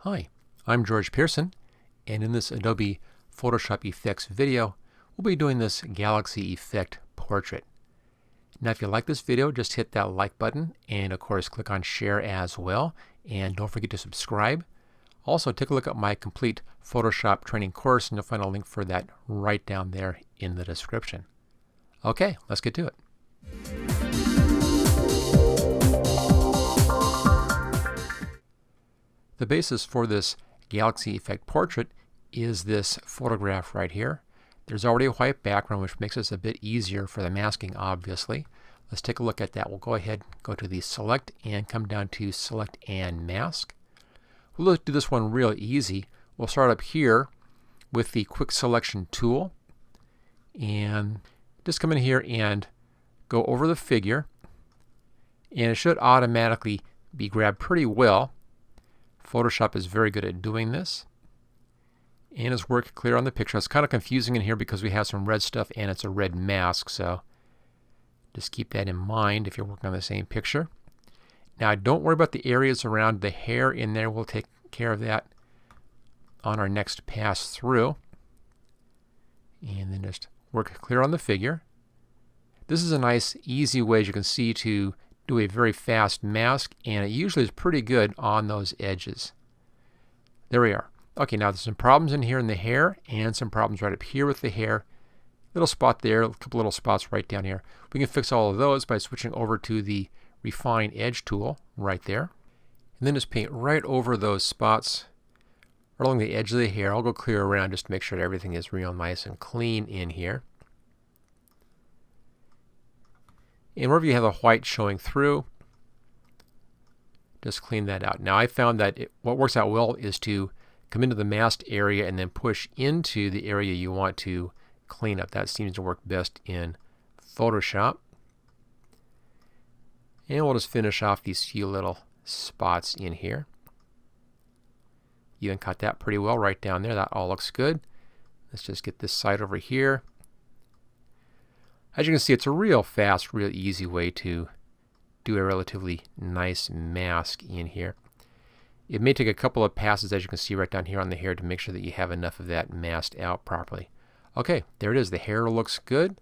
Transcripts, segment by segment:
Hi, I'm George Pearson, and in this Adobe Photoshop Effects video, we'll be doing this Galaxy Effect portrait. Now if you like this video, just hit that like button, and of course click on share as well, and don't forget to subscribe. Also take a look at my complete Photoshop training course, and you'll find a link for that right down there in the description. Okay, let's get to it. The basis for this Galaxy Effect portrait is this photograph right here. There's already a white background, which makes this a bit easier for the masking, obviously. Let's take a look at that. We'll go ahead, go to the Select, and come down to Select and Mask. We'll do this one real easy. We'll start up here with the Quick Selection tool, and just come in here and go over the figure, and it should automatically be grabbed pretty well. Photoshop is very good at doing this, and it's work clear on the picture. It's kind of confusing in here because we have some red stuff and it's a red mask, so just keep that in mind if you're working on the same picture. Now don't worry about the areas around the hair in there. We'll take care of that on our next pass through, and then just work clear on the figure. This is a nice easy way, as you can see, to do a very fast mask, and it usually is pretty good on those edges. There we are. Okay, now there's some problems in here in the hair and some problems right up here with the hair. Little spot there, a couple little spots right down here. We can fix all of those by switching over to the Refine Edge tool right there. And then just paint right over those spots right along the edge of the hair. I'll go clear around just to make sure that everything is real nice and clean in here. And wherever you have a white showing through, just clean that out. Now I found that what works out well is to come into the masked area and then push into the area you want to clean up. That seems to work best in Photoshop. And we'll just finish off these few little spots in here. You can cut that pretty well right down there. That all looks good. Let's just get this side over here. As you can see, it's a real fast, real easy way to do a relatively nice mask in here. It may take a couple of passes, as you can see right down here on the hair, to make sure that you have enough of that masked out properly. Okay, there it is. The hair looks good.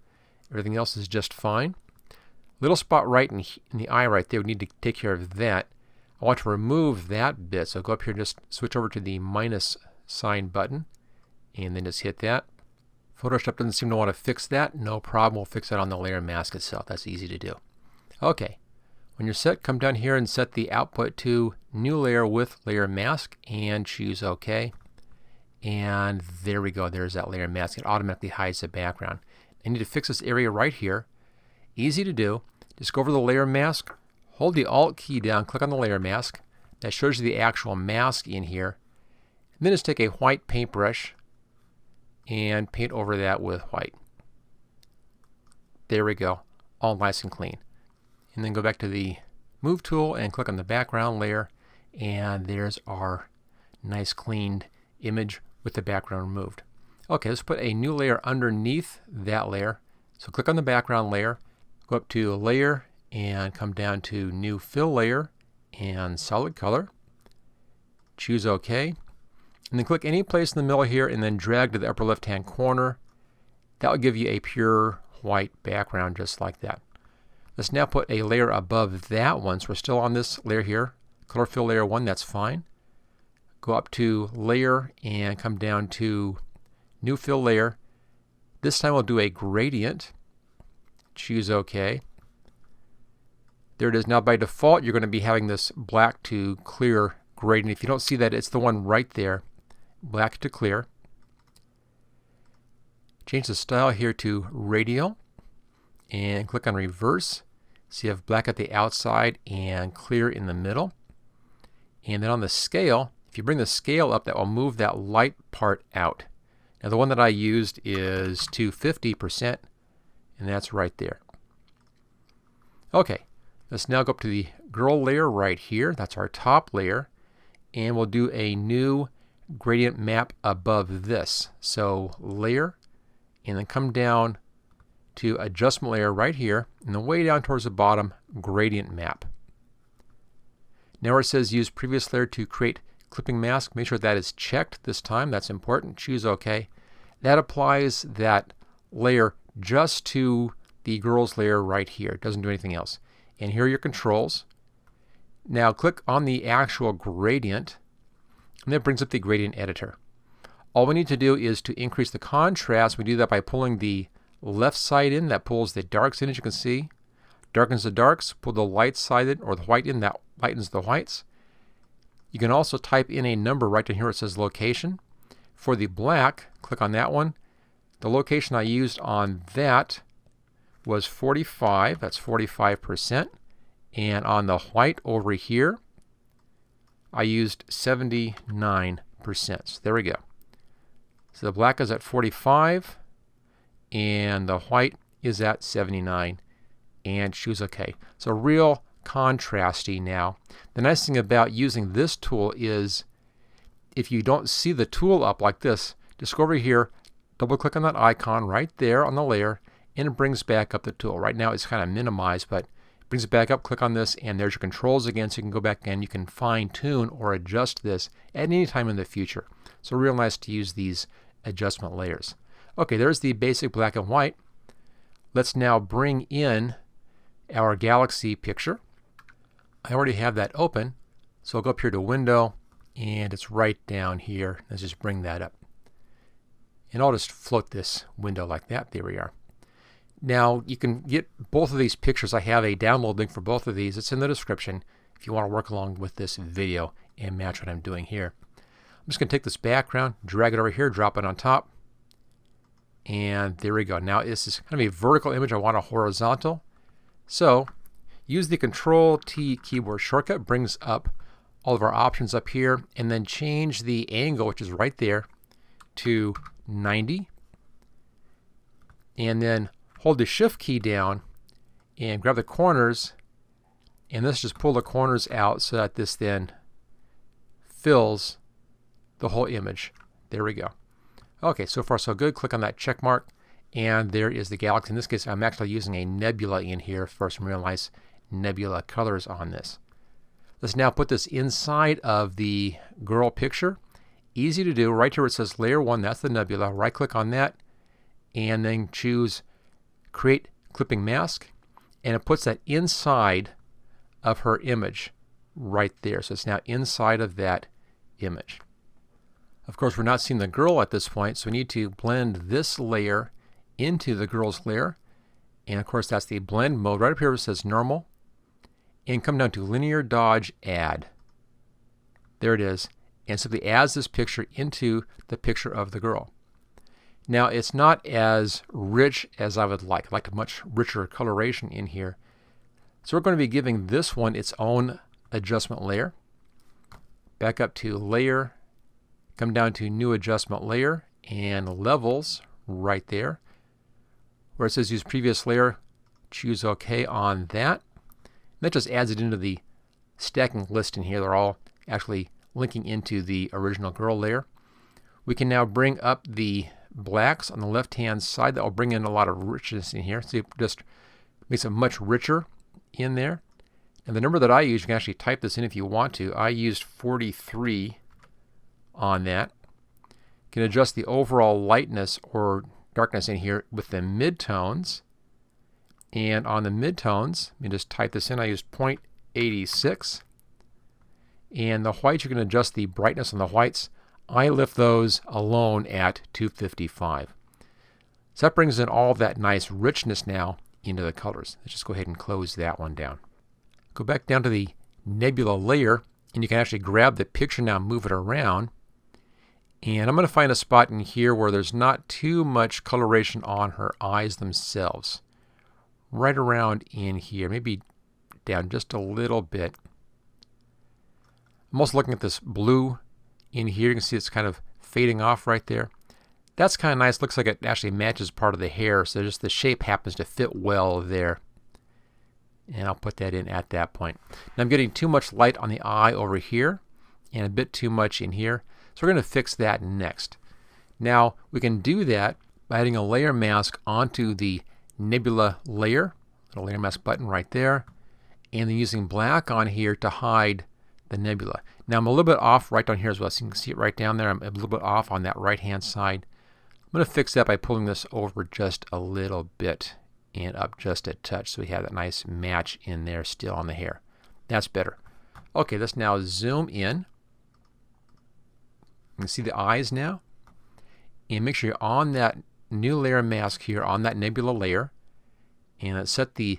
Everything else is just fine. Little spot right in the eye right there, we need to take care of that. I want to remove that bit, so go up here and just switch over to the minus sign button, and then just hit that. Photoshop doesn't seem to want to fix that. No problem. We'll fix that on the layer mask itself. That's easy to do. Okay. When you're set, come down here and set the output to New Layer with Layer Mask and choose OK. And there we go. There's that layer mask. It automatically hides the background. I need to fix this area right here. Easy to do. Just go over the layer mask, hold the Alt key down, click on the layer mask. That shows you the actual mask in here. And then just take a white paintbrush and paint over that with white. There we go, all nice and clean. And then go back to the Move tool and click on the background layer, and there's our nice cleaned image with the background removed. Okay, let's put a new layer underneath that layer. So click on the background layer, go up to Layer, and come down to New Fill Layer and Solid Color. Choose OK. And then click any place in the middle here and then drag to the upper left hand corner. That will give you a pure white background just like that. Let's now put a layer above that one. So we're still on this layer here. Color Fill Layer 1, that's fine. Go up to Layer and come down to New Fill Layer. This time we'll do a gradient. Choose OK. There it is. Now by default you're going to be having this black to clear gradient. If you don't see that, it's the one right there. Black to clear. Change the style here to radial and click on reverse. So you have black at the outside and clear in the middle. And then on the scale, if you bring the scale up, that will move that light part out. Now the one that I used is 250%, and that's right there. Okay, let's now go up to the girl layer right here. That's our top layer. And we'll do a new gradient map above this. So layer, and then come down to adjustment layer right here, and then way down towards the bottom, gradient map. Now where it says use previous layer to create clipping mask, make sure that is checked this time. That's important. Choose OK. That applies that layer just to the girl's layer right here. It doesn't do anything else. And here are your controls. Now click on the actual gradient, and that brings up the gradient editor. All we need to do is to increase the contrast. We do that by pulling the left side in. That pulls the darks in, as you can see. Darkens the darks. Pull the light side in, or the white in. That lightens the whites. You can also type in a number right down here where it says location. For the black, click on that one. The location I used on that was 45. That's 45%. And on the white over here, I used 79%. So there we go. So the black is at 45, and the white is at 79. And choose OK. So real contrasty now. The nice thing about using this tool is if you don't see the tool up like this, just go over here, double click on that icon right there on the layer, and it brings back up the tool. Right now it's kind of minimized, but it brings it back up. Click on this, and there's your controls again, so you can go back and you can fine tune or adjust this at any time in the future. So real nice to use these adjustment layers. Okay, there's the basic black and white. Let's now bring in our galaxy picture. I already have that open, so I'll go up here to Window, and it's right down here. Let's just bring that up. And I'll just float this window like that. There we are. Now you can get both of these pictures. I have a download link for both of these. It's in the description if you want to work along with this video and match what I'm doing here. I'm just going to take this background, drag it over here, drop it on top, and there we go. Now this is kind of a vertical image. I want a horizontal. So use the Control-T keyboard shortcut, brings up all of our options up here, and then change the angle, which is right there, to 90. And then hold the Shift key down and grab the corners, and let's just pull the corners out so that this then fills the whole image. There we go. Okay, so far so good. Click on that check mark, and there is the galaxy. In this case, I'm actually using a nebula in here for some real nice nebula colors on this. Let's now put this inside of the girl picture. Easy to do. Right here where it says Layer 1, that's the nebula. Right click on that, and then choose Create Clipping Mask, and it puts that inside of her image right there. So it's now inside of that image. Of course, we're not seeing the girl at this point, so we need to blend this layer into the girl's layer. And of course, that's the blend mode. Right up here it says normal. And come down to linear dodge add. There it is. And simply adds this picture into the picture of the girl. Now, it's not as rich as I would like. I'd like a much richer coloration in here. So we're going to be giving this one its own adjustment layer. Back up to layer. Come down to new adjustment layer and levels right there. Where it says use previous layer, choose OK on that. And that just adds it into the stacking list in here. They're all actually linking into the original girl layer. We can now bring up the blacks on the left hand side. That will bring in a lot of richness in here. So it just makes it much richer in there. And the number that I use, you can actually type this in if you want to. I used 43 on that. You can adjust the overall lightness or darkness in here with the midtones. And on the midtones, let me just type this in. I used 0.86. And the whites, you can adjust the brightness on the whites. I left those alone at 255. So that brings in all of that nice richness now into the colors. Let's just go ahead and close that one down. Go back down to the nebula layer, and you can actually grab the picture now and move it around. And I'm going to find a spot in here where there's not too much coloration on her eyes themselves. Right around in here, maybe down just a little bit. I'm also looking at this blue in here. You can see it's kind of fading off right there. That's kind of nice. Looks like it actually matches part of the hair, so just the shape happens to fit well there. And I'll put that in at that point. Now I'm getting too much light on the eye over here and a bit too much in here. So we're going to fix that next. Now we can do that by adding a layer mask onto the nebula layer. Little layer mask button right there. And then using black on here to hide the nebula. Now I'm a little bit off right down here as well, so you can see it right down there. I'm a little bit off on that right hand side. I'm going to fix that by pulling this over just a little bit and up just a touch so we have that nice match in there still on the hair. That's better. Okay, let's now zoom in. You can see the eyes now. And make sure you're on that new layer mask here, on that nebula layer. And let's set the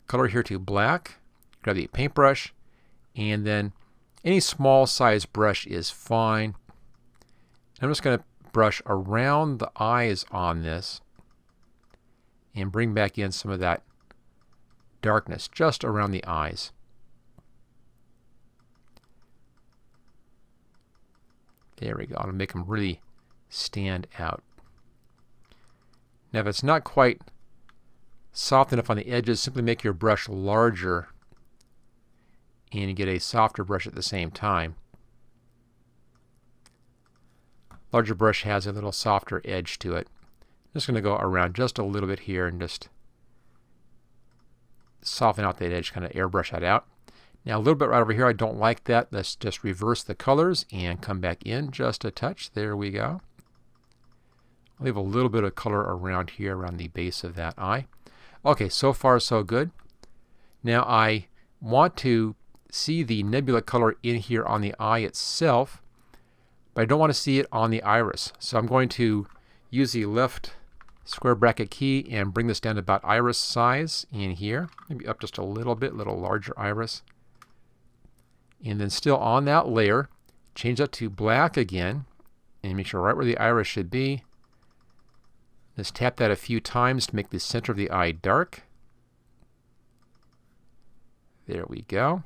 color here to black. Grab the paintbrush. And then any small size brush is fine. I'm just going to brush around the eyes on this and bring back in some of that darkness just around the eyes. There we go. I'll make them really stand out. Now if it's not quite soft enough on the edges, simply make your brush larger and get a softer brush at the same time. Larger brush has a little softer edge to it. I'm just going to go around just a little bit here and just soften out that edge, kind of airbrush that out. Now a little bit right over here, I don't like that. Let's just reverse the colors and come back in just a touch. There we go. I'll leave a little bit of color around here, around the base of that eye. Okay, so far so good. Now I want to see the nebula color in here on the eye itself, but I don't want to see it on the iris. So I'm going to use the left square bracket key and bring this down to about iris size in here. Maybe up just a little bit, little larger iris. And then still on that layer, change that to black again and make sure right where the iris should be. Just tap that a few times to make the center of the eye dark. There we go.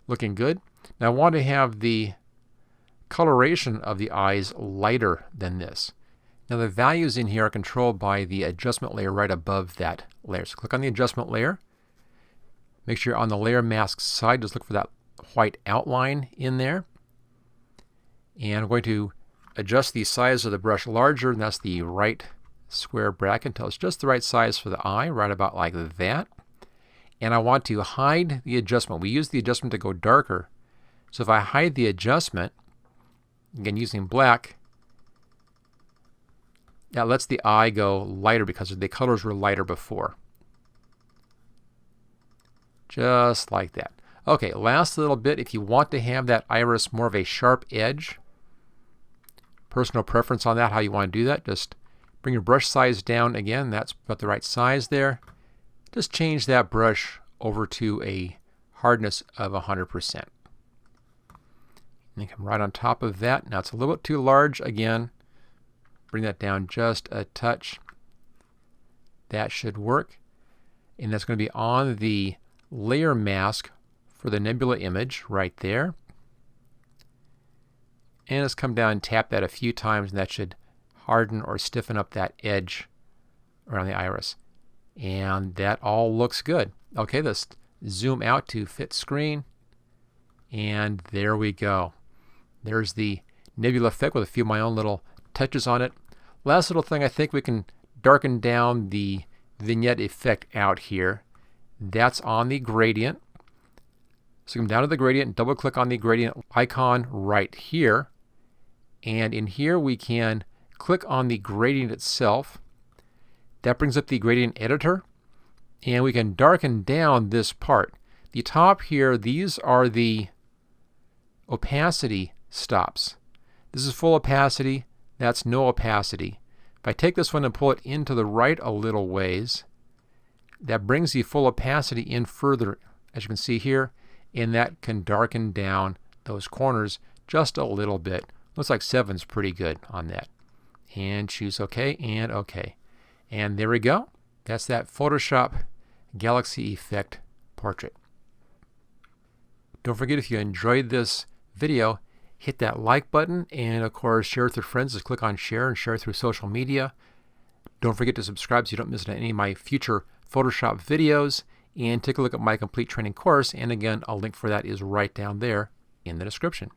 Looking good. Now I want to have the coloration of the eyes lighter than this. Now the values in here are controlled by the adjustment layer right above that layer. So click on the adjustment layer. Make sure you're on the layer mask side. Just look for that white outline in there. And I'm going to adjust the size of the brush larger, and that's the right square bracket until it's just the right size for the eye, right about like that. And I want to hide the adjustment. We use the adjustment to go darker. So if I hide the adjustment, again using black, that lets the eye go lighter because the colors were lighter before. Just like that. Okay, last little bit. If you want to have that iris more of a sharp edge, personal preference on that, how you want to do that, just bring your brush size down again. That's about the right size there. Just change that brush over to a hardness of 100%. And come right on top of that. Now it's a little bit too large again. Bring that down just a touch. That should work. And that's going to be on the layer mask for the nebula image right there. And let's come down and tap that a few times, and that should harden or stiffen up that edge around the iris. And that all looks good. Okay, let's zoom out to fit screen. And there we go. There's the nebula effect with a few of my own little touches on it. Last little thing, I think we can darken down the vignette effect out here. That's on the gradient. So come down to the gradient, double click on the gradient icon right here. And in here we can click on the gradient itself. That brings up the gradient editor. And we can darken down this part. The top here, these are the opacity stops. This is full opacity. That's no opacity. If I take this one and pull it into the right a little ways, that brings the full opacity in further, as you can see here, and that can darken down those corners just a little bit. Looks like 7's pretty good on that. And choose OK and OK. And there we go. That's that Photoshop Galaxy Effect portrait. Don't forget, if you enjoyed this video, hit that like button, and of course share with your friends. Just click on share and share through social media. Don't forget to subscribe so you don't miss any of my future Photoshop videos, and take a look at my complete training course, and again a link for that is right down there in the description.